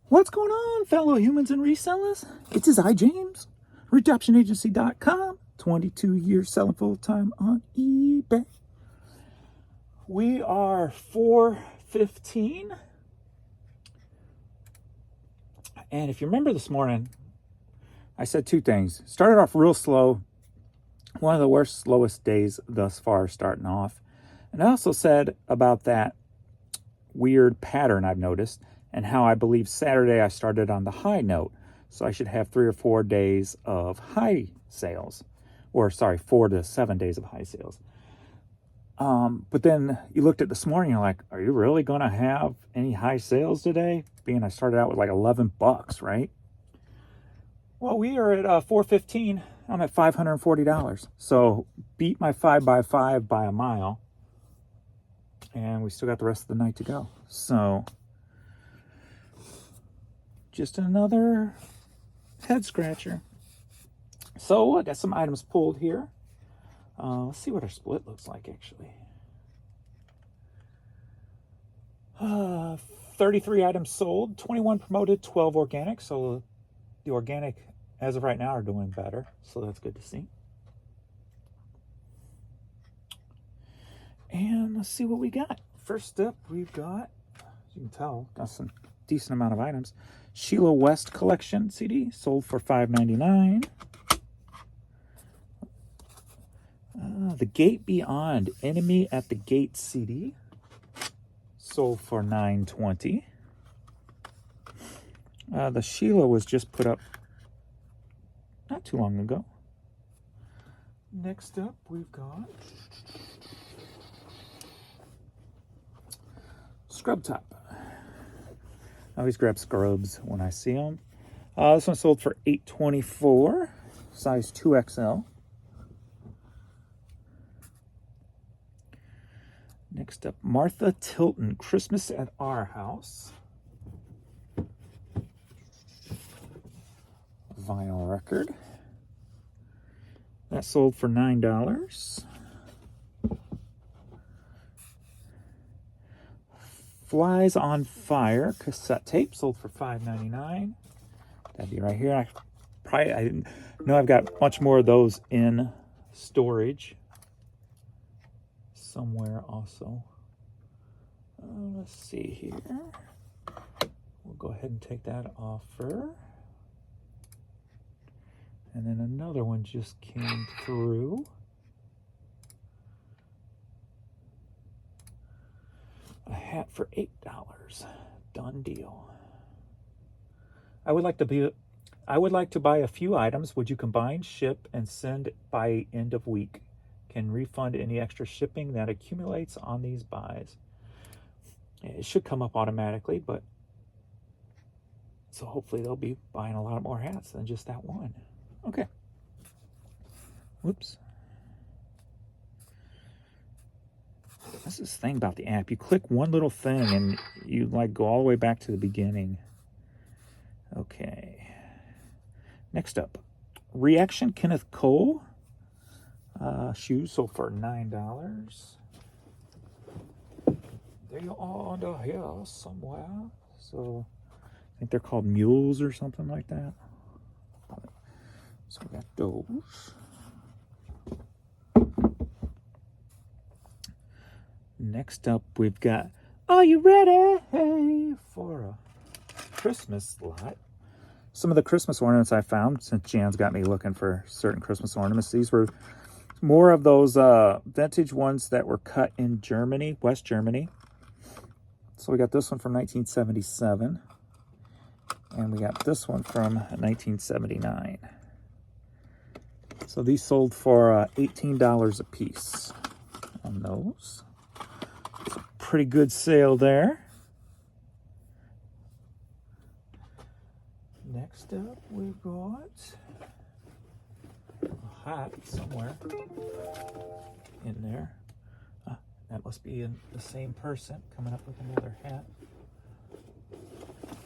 What's going on, fellow humans and resellers? It is I, James, RedemptionAgency.com, 22 years selling full-time on eBay. We are 4:15. And if you remember this morning, I said two things. Started off real slow. One of the worst, slowest days thus far starting off. And I also said about that weird pattern I've noticed and how I believe Saturday I started on the high note. So I should have 3 or 4 days of high sales. Or, sorry, 4 to 7 days of high sales. But then you looked at this morning, you're like, are you really going to have any high sales today? Being I started out with like $11, right? Well, we are at 4:15. I'm at $540. So beat my 5x5 by a mile. And we still got the rest of the night to go. So just another head scratcher. So I got some items pulled here. Let's see what our split looks like, actually. 33 items sold, 21 promoted, 12 organic. So the organic, as of right now, are doing better. So that's good to see. And let's see what we got. First up, we've got, as you can tell, got some decent amount of items. Sheila West Collection CD, sold for $5.99. The Gate Beyond Enemy at the Gate CD, sold for $9.20. The Sheila was just put up not too long ago. Next up, we've got Scrub Top. I always grab scrubs when I see them. This one sold for $8.24, size 2XL. Next up, Martha Tilton, Christmas at Our House. Vinyl record. That sold for $9. Flies on Fire cassette tape, sold for $5.99. That'd be right here. I know I've got much more of those in storage somewhere also. Let's see here. We'll go ahead and take that offer. And then another one just came through. A hat for $8. Done deal. I would like to buy a few items. Would you combine, ship, and send by end of week? Can refund any extra shipping that accumulates on these buys. It should come up automatically, but so hopefully they'll be buying a lot more hats than just that one. Okay. Whoops. That's this thing about the app. You click one little thing and you like go all the way back to the beginning. Okay. Next up, Reaction Kenneth Cole. Shoes sold for $9. They are under here somewhere. So I think they're called mules or something like that. So we got those. Next up, we've got, are you ready for a Christmas lot? Some of the Christmas ornaments I found, since Jan's got me looking for certain Christmas ornaments. These were more of those vintage ones that were cut in Germany, West Germany. So we got this one from 1977. And we got this one from 1979. So these sold for $18 a piece on those. It's a pretty good sale there. Next up, we've got a hat somewhere in there. That must be the same person coming up with another hat.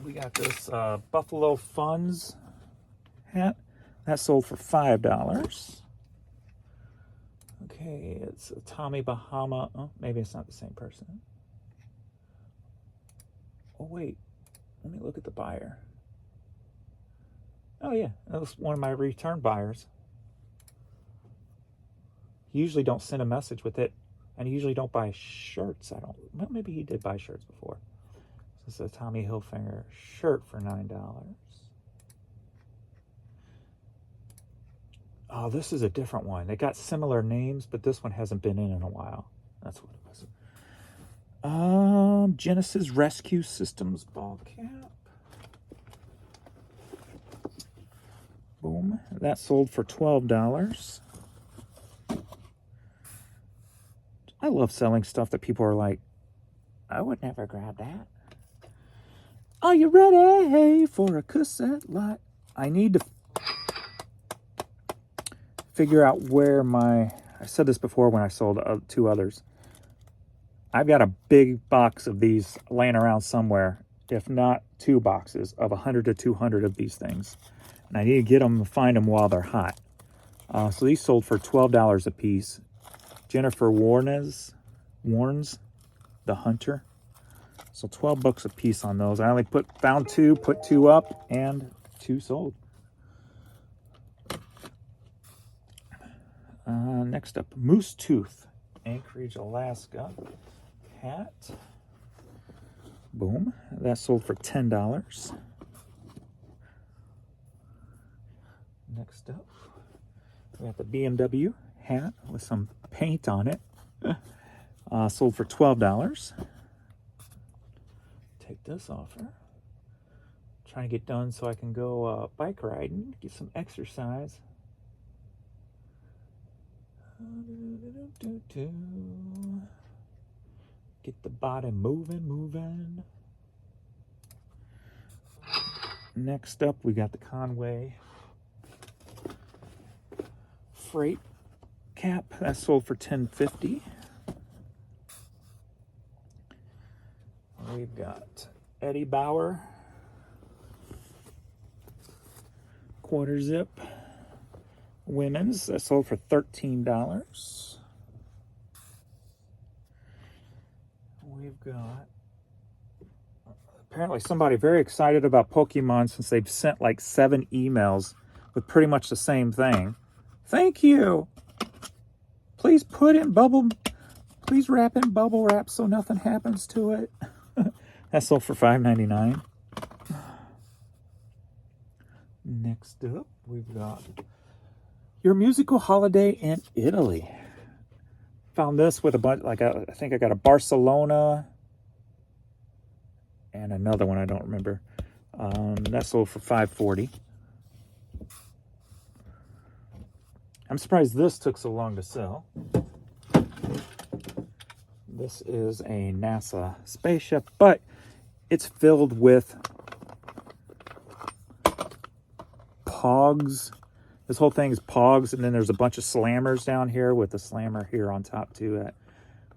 We got this Buffalo Funds hat. That sold for $5. Okay, it's a Tommy Bahama. Oh, maybe it's not the same person. Oh, wait. Let me look at the buyer. Oh yeah, that was one of my return buyers. He usually don't send a message with it, and he usually don't buy shirts. Well, maybe he did buy shirts before. This is a Tommy Hilfiger shirt for $9. Oh, this is a different one. They got similar names, but this one hasn't been in a while. That's what it was. Genesis Rescue Systems ball cap. Boom. That sold for $12. I love selling stuff that people are like, I would never grab that. Are you ready for a cassette lot? I need to figure out where I said this before when I sold 2 others. I've got a big box of these laying around somewhere, if not 2 boxes of 100 to 200 of these things. And I need to get them and find them while they're hot. So these sold for $12 a piece. Jennifer Warnes, the Hunter. So $12 a piece on those. I only found 2, put 2 up, and 2 sold. Next up, Moose Tooth, Anchorage, Alaska hat. Boom. That sold for $10. Next up, we got the BMW hat with some paint on it. Sold for $12. Take this offer. Trying to get done so I can go bike riding, get some exercise. Get the body moving. Next up, we got the Conway freight cap. That sold for $10.50. We've got Eddie Bauer quarter zip women's. That sold for $13. We've got apparently somebody very excited about Pokemon since they've sent like 7 emails with pretty much the same thing. Thank you. Please please wrap in bubble wrap so nothing happens to it. That sold for $5.99. Next up, we've got Your Musical Holiday in Italy. Found this with a bunch, I think I got a Barcelona and another one I don't remember. That sold for $5.40. I'm surprised this took so long to sell. This is a NASA spaceship, but it's filled with Pogs. This whole thing is Pogs, and then there's a bunch of slammers down here with a slammer here on top too that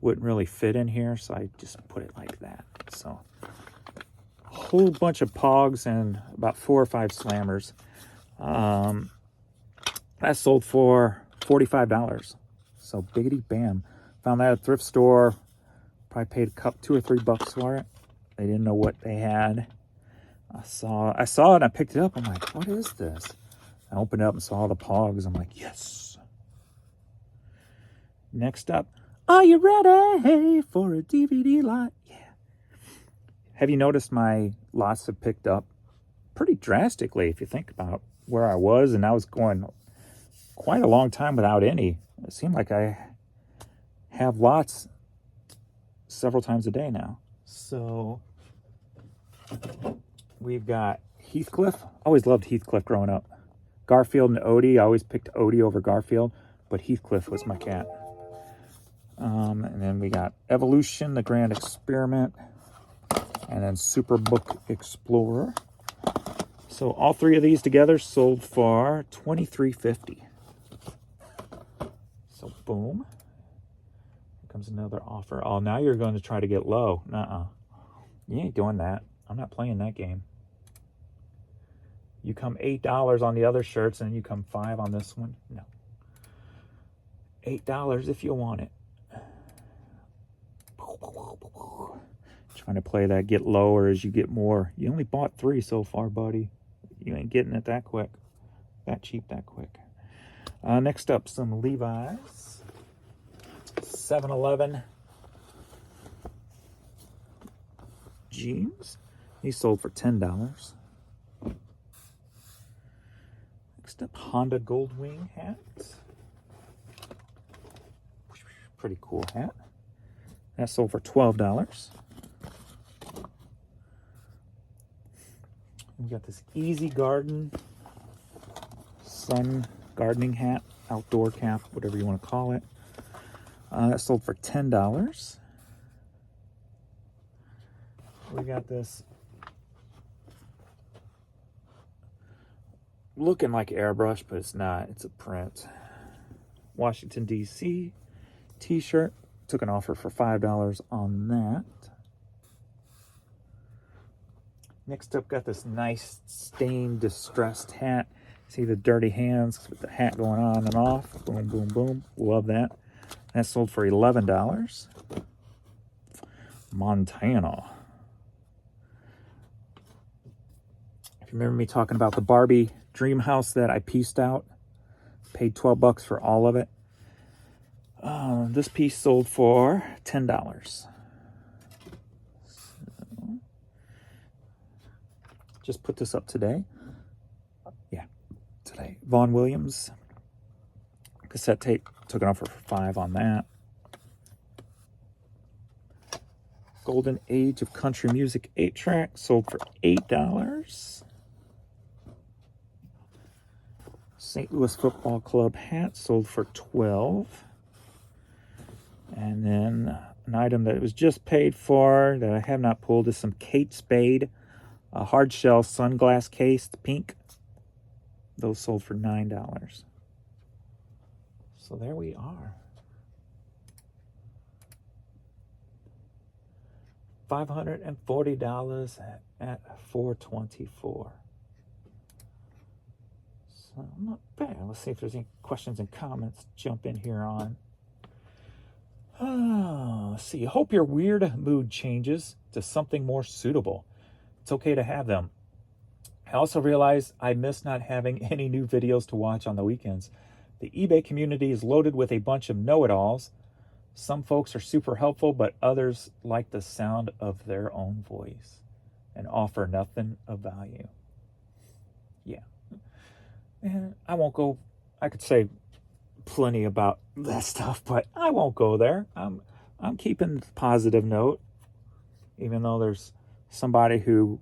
wouldn't really fit in here, so I just put it like that. So a whole bunch of Pogs and about 4 or 5 slammers. That sold for $45. So biggity bam. Found that at a thrift store. Probably paid $2 or $3 for it. They didn't know what they had. I saw it and I picked it up. I'm like, what is this? I opened it up and saw the Pogs. I'm like, yes. Next up, are you ready for a DVD lot? Yeah. Have you noticed my lots have picked up pretty drastically if you think about where I was, and I was going quite a long time without any. It seemed like I have lots several times a day now. So we've got Heathcliff. Always loved Heathcliff growing up. Garfield and Odie. I always picked Odie over Garfield, but Heathcliff was my cat. And then we got Evolution, The Grand Experiment, and then Superbook Explorer. So all 3 of these together sold for $23.50. So boom. Here comes another offer. Oh, now you're going to try to get low. Nuh-uh. You ain't doing that. I'm not playing that game. You come $8 on the other shirts, and you come $5 on this one. No. $8 if you want it. Trying to play that get lower as you get more. You only bought 3 so far, buddy. You ain't getting it that quick. That cheap that quick. Next up, some Levi's. 7-Eleven jeans. These sold for $10. Next up, Honda Goldwing hats. Pretty cool hat. That sold for $12. We got this Easy Garden sun gardening hat, outdoor cap, whatever you want to call it. That sold for $10. We got this looking like airbrush, but it's not. It's a print. Washington, D.C. t-shirt. Took an offer for $5 on that. Next up, got this nice stained distressed hat. See the dirty hands with the hat going on and off. Boom, boom, boom. Love that. That sold for $11. Montana. If you remember me talking about the Barbie dream house that I pieced out, paid $12 for all of it. This piece sold for $10. So, just put this up today. Yeah, today. Vaughn Williams cassette tape. Took an offer for $5 on that. Golden Age of Country Music 8-track sold for $8. St. Louis Football Club hat sold for $12. And then an item that was just paid for that I have not pulled is some Kate Spade, a hard shell sunglass case, pink. Those sold for $9. So there we are. $540 at $424. So not bad. Let's see if there's any questions and comments. Jump in here on. Let's see. Hope your weird mood changes to something more suitable. It's okay to have them. I also realize I miss not having any new videos to watch on the weekends. The eBay community is loaded with a bunch of know-it-alls. Some folks are super helpful, but others like the sound of their own voice and offer nothing of value. Yeah. And I won't go, I could say plenty about that stuff, but I won't go there. I'm keeping the positive note, even though there's somebody who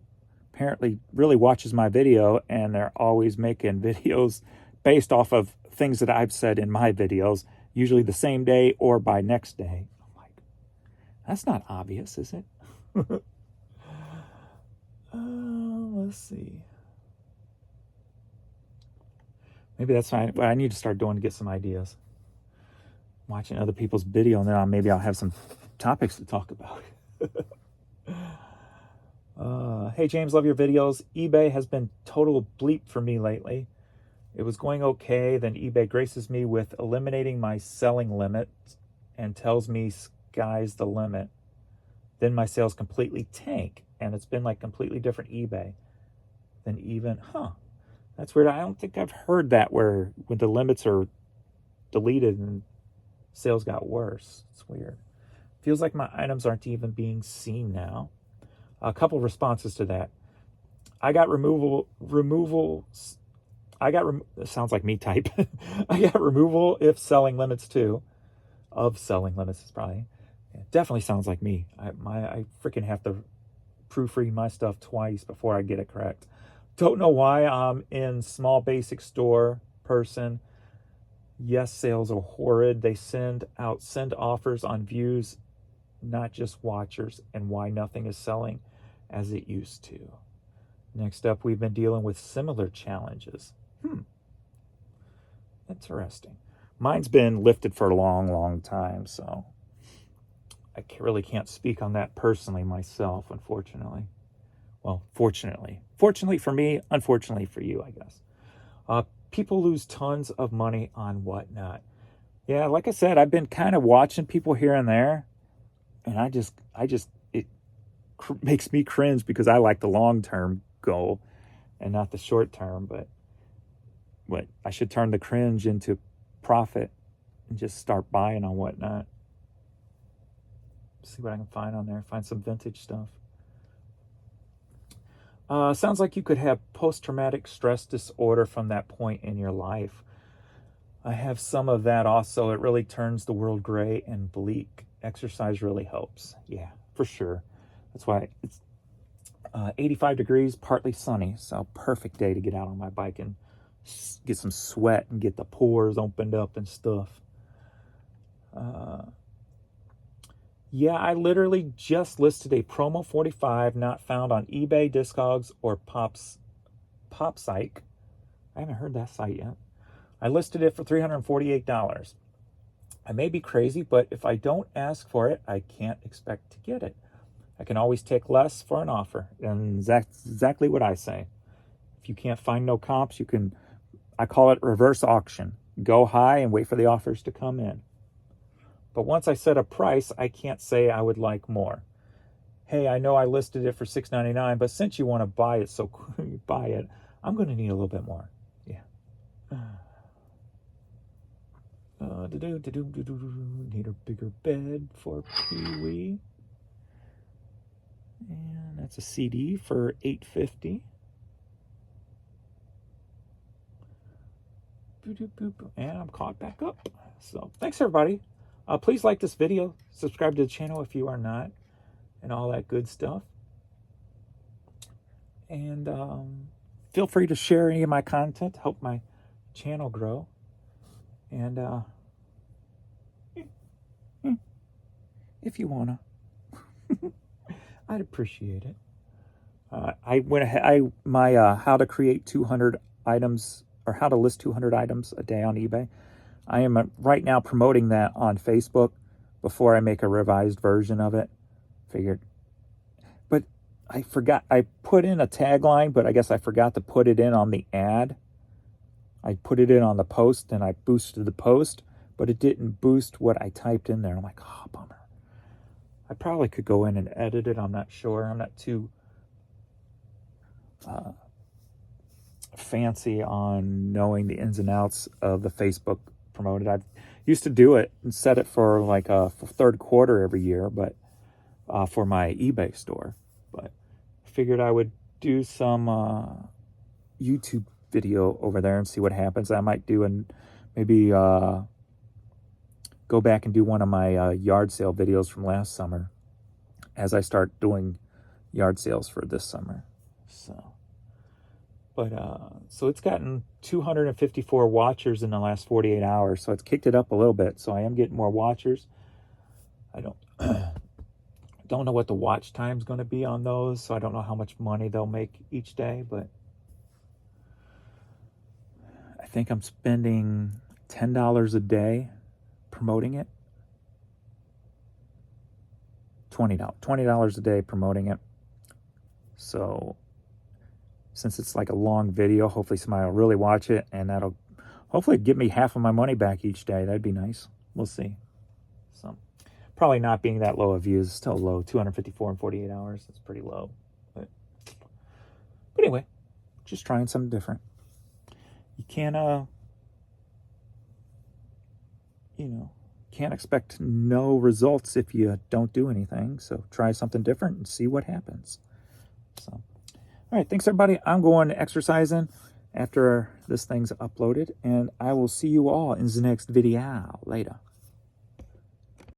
apparently really watches my video and they're always making videos based off of things that I've said in my videos, usually the same day or by next day. I'm like, that's not obvious, is it? Let's see. Maybe that's what I need to start doing to get some ideas. Watching other people's video, and then maybe I'll have some topics to talk about. Hey, James, love your videos. eBay has been total bleep for me lately. It was going okay, then eBay graces me with eliminating my selling limit and tells me sky's the limit. Then my sales completely tank, and it's been like completely different eBay than even, that's weird. I don't think I've heard that where when the limits are deleted and sales got worse. It's weird. Feels like my items aren't even being seen now. A couple responses to that. I got sounds like me type. I got removal if selling limits too. Of selling limits is probably. It definitely sounds like me. I freaking have to proofread my stuff twice before I get it correct. Don't know why I'm in small basic store person. Yes, sales are horrid. They send offers on views, not just watchers, and why nothing is selling as it used to. Next up, we've been dealing with similar challenges. Interesting. Mine's been lifted for a long, long time, so I really can't speak on that personally myself, unfortunately. Well, fortunately. Fortunately for me, unfortunately for you, I guess. People lose tons of money on whatnot. Yeah, like I said, I've been kind of watching people here and there, and makes me cringe because I like the long-term goal and not the short-term. But I should turn the cringe into profit and just start buying on whatnot. See what I can find on there. Find some vintage stuff. Sounds like you could have post-traumatic stress disorder from that point in your life. I have some of that also. It really turns the world gray and bleak. Exercise really helps. Yeah, for sure. That's why it's 85 degrees, partly sunny. So perfect day to get out on my bike and get some sweat and get the pores opened up and stuff. Yeah, I literally just listed a promo 45 not found on eBay, Discogs, or PopSike. I haven't heard that site yet. I listed it for $348. I may be crazy, but if I don't ask for it, I can't expect to get it. I can always take less for an offer, and that's exactly what I say. If you can't find no comps, you can, I call it reverse auction. Go high and wait for the offers to come in. But once I set a price, I can't say I would like more. Hey, I know I listed it for $6.99, but since you want to buy it, so you buy it, I'm going to need a little bit more. Yeah. Need a bigger bed for Pee-wee. And that's a CD for $8.50. And I'm caught back up. So thanks everybody. Please like this video, subscribe to the channel if you are not, and all that good stuff. And feel free to share any of my content to help my channel grow. And if you wanna, I'd appreciate it. I went ahead. My how to create 200 items, or how to list 200 items a day on eBay. I am right now promoting that on Facebook before I make a revised version of it. Figured. But I forgot. I put in a tagline, but I guess I forgot to put it in on the ad. I put it in on the post, and I boosted the post, but it didn't boost what I typed in there. I'm like, oh, bummer. I probably could go in and edit it. I'm not sure. I'm not too fancy on knowing the ins and outs of the Facebook promoted. I used to do it and set it for like a third quarter every year, but for my eBay store. But I figured I would do some YouTube video over there and see what happens. I might do and maybe go back and do one of my yard sale videos from last summer as I start doing yard sales for this summer. So. But, so it's gotten 254 watchers in the last 48 hours. So it's kicked it up a little bit. So I am getting more watchers. I don't know what the watch time's going to be on those. So I don't know how much money they'll make each day. But I think I'm spending $10 a day promoting it. $20 a day promoting it. So since it's like a long video, hopefully somebody will really watch it, and that'll hopefully give me half of my money back each day. That'd be nice. We'll see. So probably not being that low of views. Still low. 254 in 48 hours. It's pretty low. But anyway, just trying something different. You can't can't expect no results if you don't do anything. So try something different and see what happens. So all right, thanks everybody. I'm going exercising after this thing's uploaded, and I will see you all in the next video later.